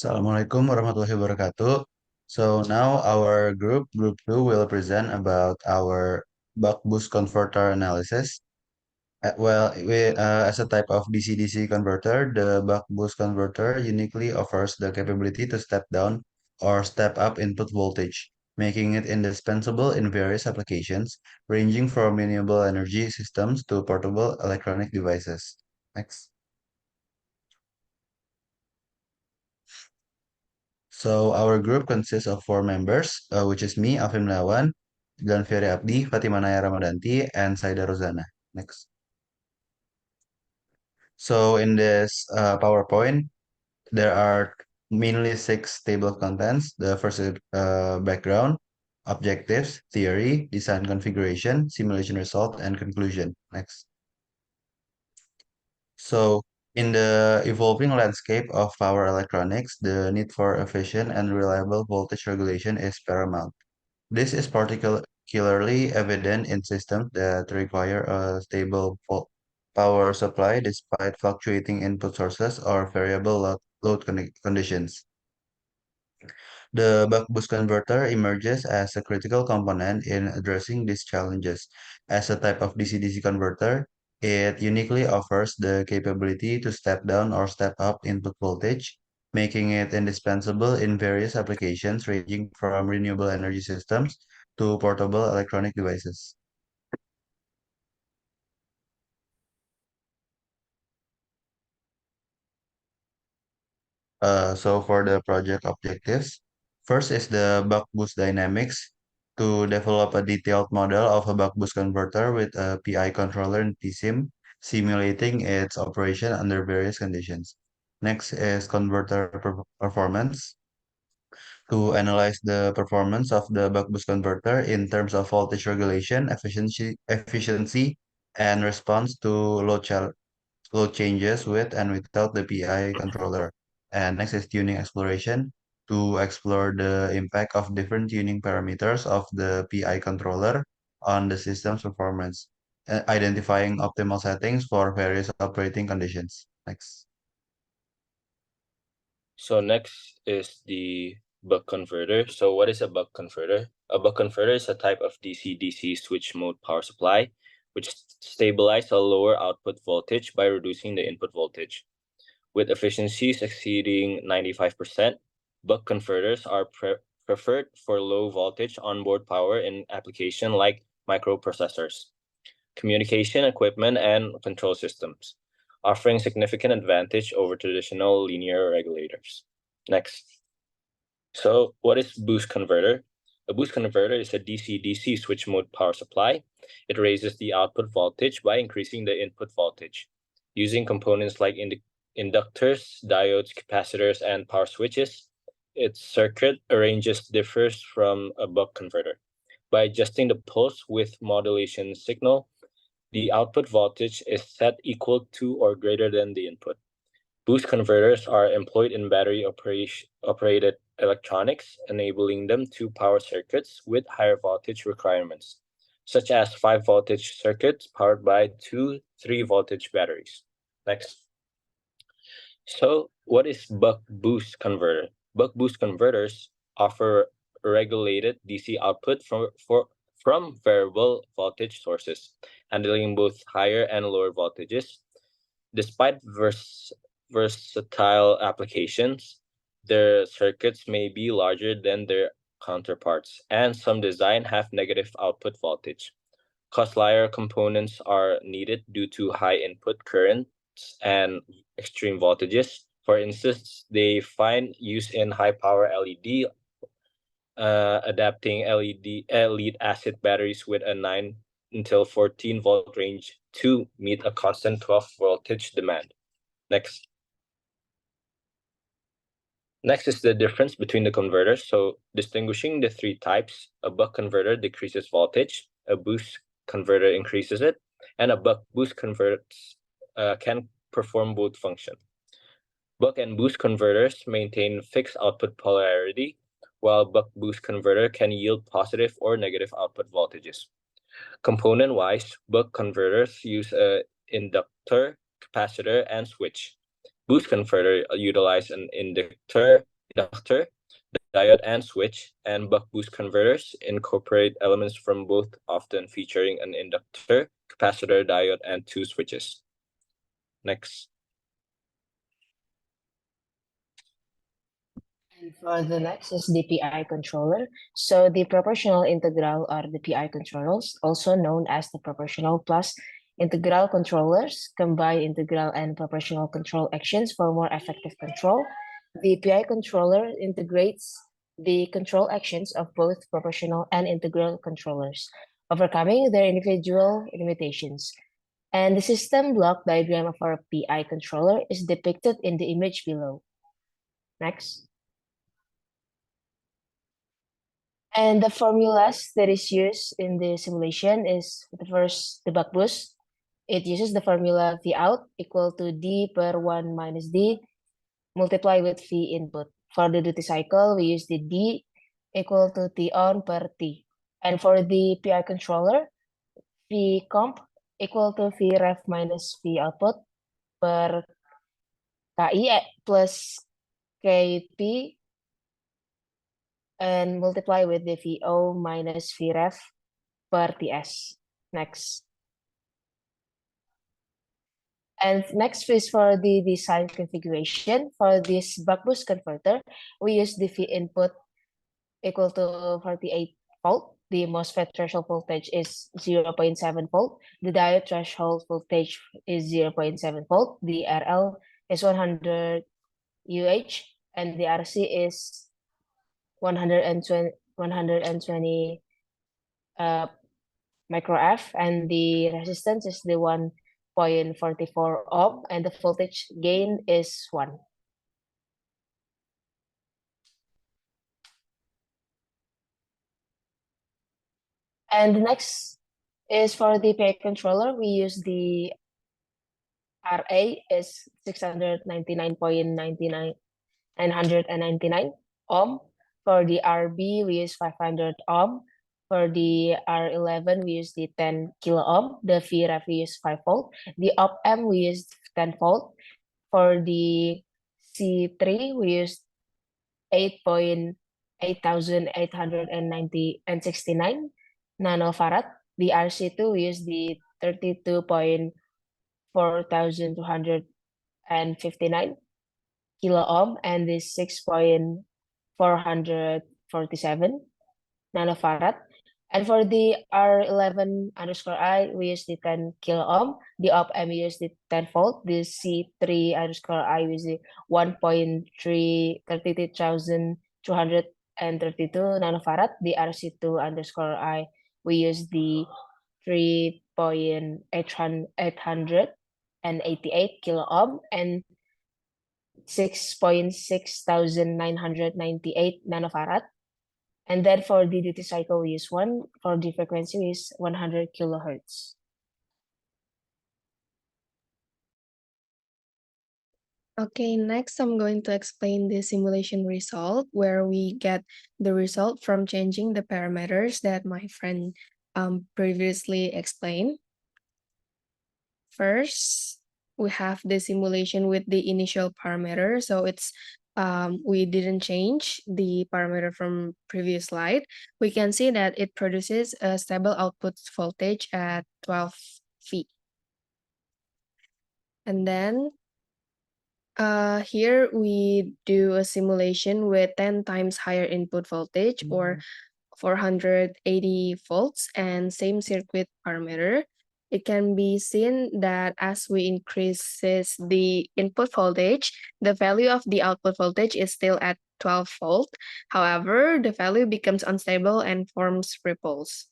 Assalamualaikum warahmatullahi wabarakatuh. So now our group 2, will present about our buck-boost converter analysis. As a type of DC-DC converter, the buck-boost converter uniquely offers the capability to step down or step up input voltage, making it indispensable in various applications, ranging from renewable energy systems to portable electronic devices. Next. So our group consists of 4 members, which is me, Alvin Muliawan, dan Vieri Abdi, Fatimah Naya R, and Sayyidah Rozanah. Next. So in this PowerPoint, there are mainly 6 table of contents. The first is background, objectives, theory, design configuration, simulation result, and conclusion. Next. So in the evolving landscape of power electronics, the need for efficient and reliable voltage regulation is paramount. This is particularly evident in systems that require a stable power supply despite fluctuating input sources or variable load conditions. The buck-boost converter emerges as a critical component in addressing these challenges. As a type of DC-DC converter, it uniquely offers the capability to step down or step up input voltage, making it indispensable in various applications ranging from renewable energy systems to portable electronic devices. So for the project objectives, first is the buck boost dynamics to develop a detailed model of a buck boost converter with a PI controller and PSIM, simulating its operation under various conditions. Next is converter performance to analyze the performance of the buck boost converter in terms of voltage regulation, efficiency, and response to load changes with and without the PI controller. And next is tuning exploration to explore the impact of different tuning parameters of the PI controller on the system's performance, identifying optimal settings for various operating conditions. Next. So next is the buck converter. So what is a buck converter? A buck converter is a type of DC-DC switch mode power supply, which stabilizes a lower output voltage by reducing the input voltage. With efficiencies exceeding 95%, buck converters are preferred for low voltage onboard power in applications like microprocessors, communication equipment, and control systems, offering significant advantage over traditional linear regulators. Next. So what is boost converter? A boost converter is a DC-DC switch mode power supply. It raises the output voltage by increasing the input voltage. Using components like inductors, diodes, capacitors, and power switches, its circuit arranges differs from a buck converter. By adjusting the pulse width modulation signal, the output voltage is set equal to or greater than the input. Boost converters are employed in battery operated electronics, enabling them to power circuits with higher voltage requirements, such as 5 voltage circuits powered by 3 voltage batteries. Next. So, what is buck boost converter? Buck boost converters offer regulated DC output from variable voltage sources, handling both higher and lower voltages. Despite versatile applications, their circuits may be larger than their counterparts, and some designs have negative output voltage. Costlier components are needed due to high input currents and extreme voltages. For instance, they find use in high power LED, adapting lead acid batteries with a 9 until 14 volt range to meet a constant 12 voltage demand. Next. Next is the difference between the converters. So distinguishing the 3 types, a buck converter decreases voltage, a boost converter increases it, and a buck boost converter can perform both functions. Buck and boost converters maintain fixed output polarity, while buck boost converter can yield positive or negative output voltages. Component-wise, buck converters use an inductor, capacitor, and switch. Boost converter utilize an inductor, inductor, diode and switch, and buck-boost converters incorporate elements from both, often featuring an inductor, capacitor, diode, and two switches. Next. And for the next is the PI controller. So the proportional integral or the PI controllers, also known as the proportional plus integral controllers, combine integral and proportional control actions for more effective control. The PI controller integrates the control actions of both proportional and integral controllers, overcoming their individual limitations. And the system block diagram of our PI controller is depicted in the image below. Next. And the formulas that is used in the simulation is the first, the buck boost. It uses the formula V out equal to D per 1 minus D multiply with V input. For the duty cycle, we use the D equal to T on per T. And for the PI controller, V comp equal to V ref minus V output per KI plus KP and multiply with the VO minus VREF per TS. Next. And next is for the design configuration. For this buck-boost converter, we use the V input equal to 48 volt. The MOSFET threshold voltage is 0.7 volt. The diode threshold voltage is 0.7 volt. The RL is 100 UH and the RC is 120 micro F, and the resistance is the 1.44 ohm, and the voltage gain is 1. And the next is for the PI controller. We use the RA is 699.999 ohm. For the RB, we use 500 ohm. For the R11, we use the 10 kilo ohm. The VREF, we use 5 volt. The op-amp, we use 10 volt. For the C3, we use 8,890 and 69 nanofarad. The RC2, we use the 32.4259 kilo ohm and the 6.447 nanofarad. And for the R11 underscore I, we use the 10 kilo ohm. The op-amp, we use the 10 volt. The C3 underscore I, we use the 1.3232 nanofarad. The RC2 underscore I, we use the 3.888 kilo ohm and 6,6998 nanofarad. And then for the duty cycle, we use 1. For the frequency, we use 100 kilohertz. Okay, next I'm going to explain the simulation result where we get the result from changing the parameters that my friend previously explained. First, we have the simulation with the initial parameter. So it's we didn't change the parameter from previous slide. We can see that it produces a stable output voltage at 12 V. And then here we do a simulation with 10 times higher input voltage or 480 volts and same circuit parameter. It can be seen that as we increases the input voltage, the value of the output voltage is still at 12 volt. However, the value becomes unstable and forms ripples.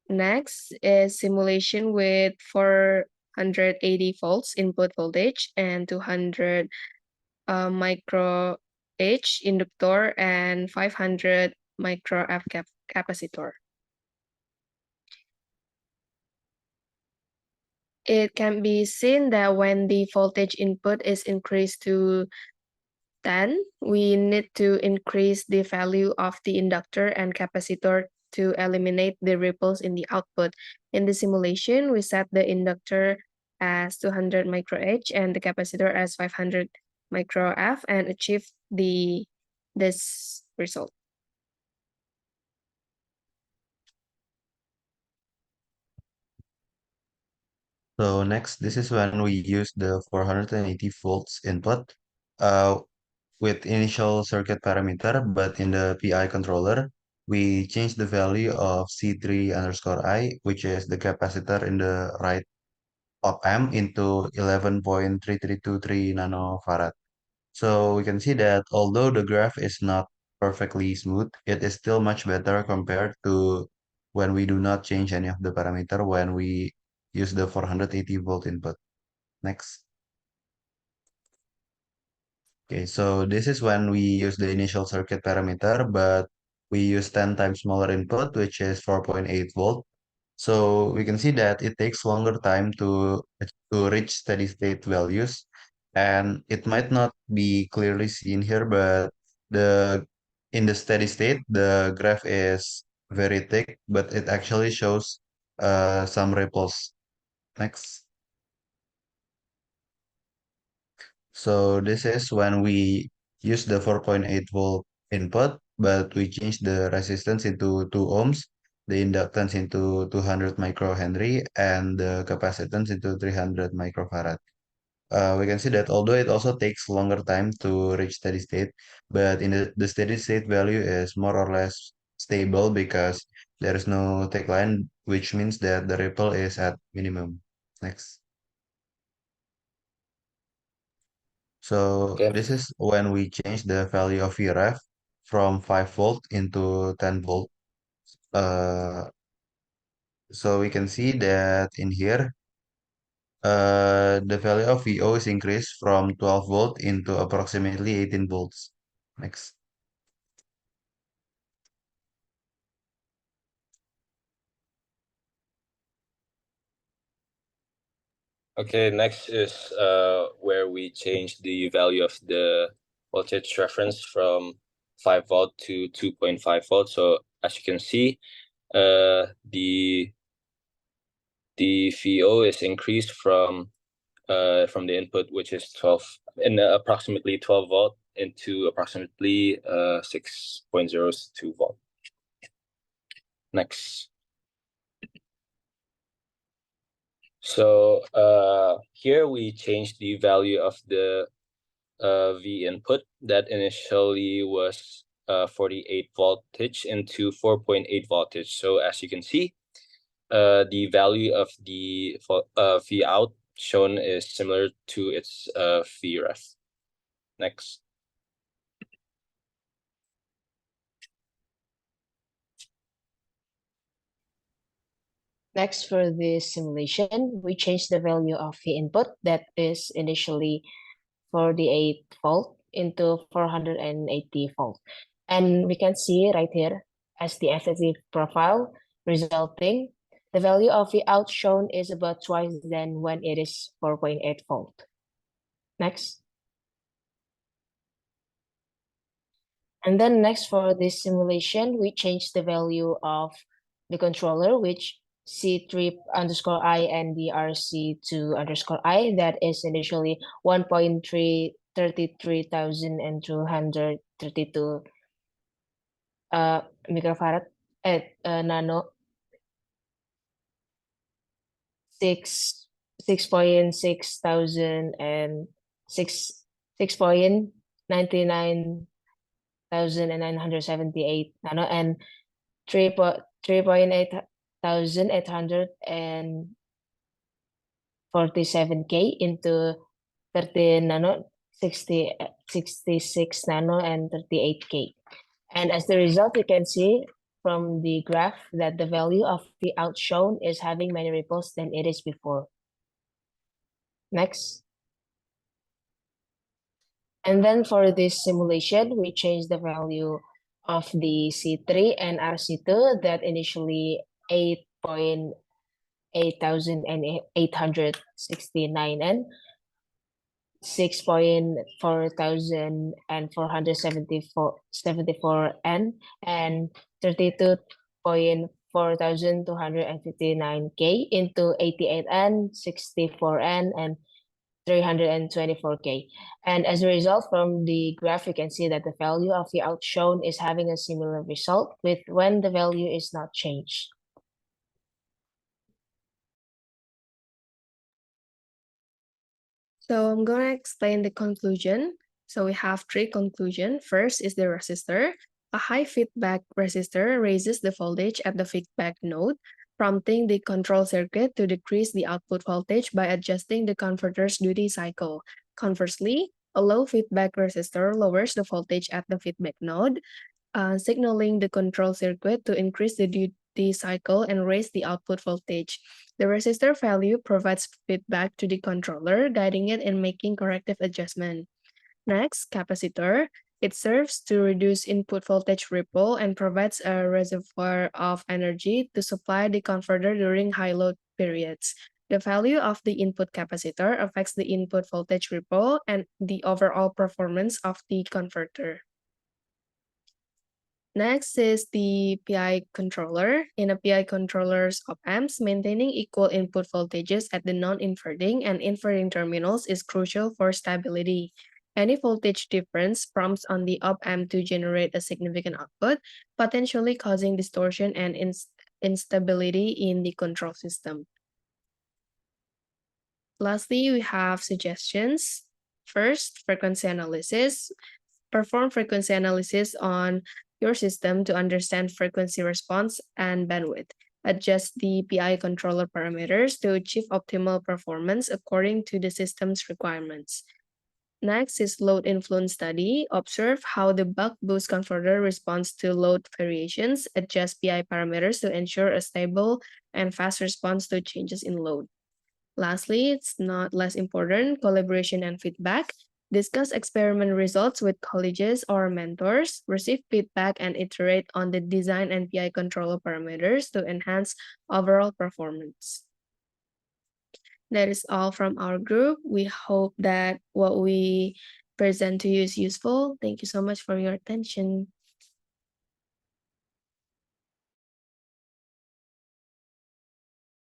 Next is simulation with 480 volts input voltage and 200 micro H inductor and 500 micro F capacitor. It can be seen that when the voltage input is increased to 10, we need to increase the value of the inductor and capacitor to eliminate the ripples in the output. In the simulation, we set the inductor as 200 micro H and the capacitor as 500 micro F and achieve this result. So next, this is when we use the 480 volts input uh, with initial circuit parameter, but in the PI controller, we change the value of C3 underscore I, which is the capacitor in the right op amp, into 11.3323 nanofarad. So we can see that although the graph is not perfectly smooth, it is still much better compared to when we do not change any of the parameter when we use the 480 volt input. Next. Okay, so this is when we use the initial circuit parameter, but we use 10 times smaller input, which is 4.8 volt. So we can see that it takes longer time to reach steady state values, and it might not be clearly seen here, but the in the steady state, the graph is very thick, but it actually shows some ripples. Next. So this is when we use the 4.8 volt input, but we change the resistance into 2 ohms, the inductance into 200 microhenry, and the capacitance into 300 microfarad. We can see that although it also takes longer time to reach steady state, but in the steady state value is more or less stable because there is no take line, which means that the ripple is at minimum. Next. So Okay. this is when we change the value of Vref from 5 volt into 10 volt. So we can see that in here, the value of VO is increased from 12 volt into approximately 18 volts. Next. Okay, next is where we change the value of the voltage reference from 5 volt to 2.5 volt. So as you can see, the VO is increased from the input, which is 12 and approximately 12 volt into approximately 6.02 volt. Next. So here we change the value of the V input that initially was 48 voltage into 4.8 voltage. So as you can see, the value of the V out shown is similar to its V ref. Next. Next, for this simulation, we change the value of the input that is initially 48 volt into 480 volt. And we can see right here as the effective profile resulting, the value of the out shown is about twice than when it is 4.8 volt. Next. And then next, for this simulation, we change the value of the controller, which C3 underscore I and the RC2 underscore I, that is initially 1.3332 microfarad at nano 6.6 thousand and 6.99,978 nano and 3.8 thousand 847K into 13 nano, 66 nano, and 38K. And as the result, you can see from the graph that the value of the out shown is having many ripples than it is before. Next. And then for this simulation, we change the value of the C3 and RC2 that initially 8,869 and 6,474 N and 32,4,259K into 88 N, 64 N, and 324K. And as a result, from the graph, you can see that the value of the outshone is having a similar result with when the value is not changed. So I'm going to explain the conclusion. So we have three conclusions. First is the resistor. A high feedback resistor raises the voltage at the feedback node, prompting the control circuit to decrease the output voltage by adjusting the converter's duty cycle. Conversely, a low feedback resistor lowers the voltage at the feedback node, signaling the control circuit to increase the duty cycle and raise the output voltage. The resistor value provides feedback to the controller, guiding it in making corrective adjustment. Next, capacitor. It serves to reduce input voltage ripple and provides a reservoir of energy to supply the converter during high load periods. The value of the input capacitor affects the input voltage ripple and the overall performance of the converter. Next is the PI controller. In a PI controller's op-amps, maintaining equal input voltages at the non-inverting and inverting terminals is crucial for stability. Any voltage difference prompts on the op-amp to generate a significant output, potentially causing distortion and instability in the control system. Lastly, we have suggestions. First, frequency analysis. Perform frequency analysis on your system to understand frequency response and bandwidth. Adjust the PI controller parameters to achieve optimal performance according to the system's requirements. Next is load influence study. Observe how the buck boost converter responds to load variations. Adjust PI parameters to ensure a stable and fast response to changes in load. Lastly, it's not less important, collaboration and feedback. Discuss experiment results with colleagues or mentors, receive feedback, and iterate on the design and PI controller parameters to enhance overall performance. That is all from our group. We hope that what we present to you is useful. Thank you so much for your attention.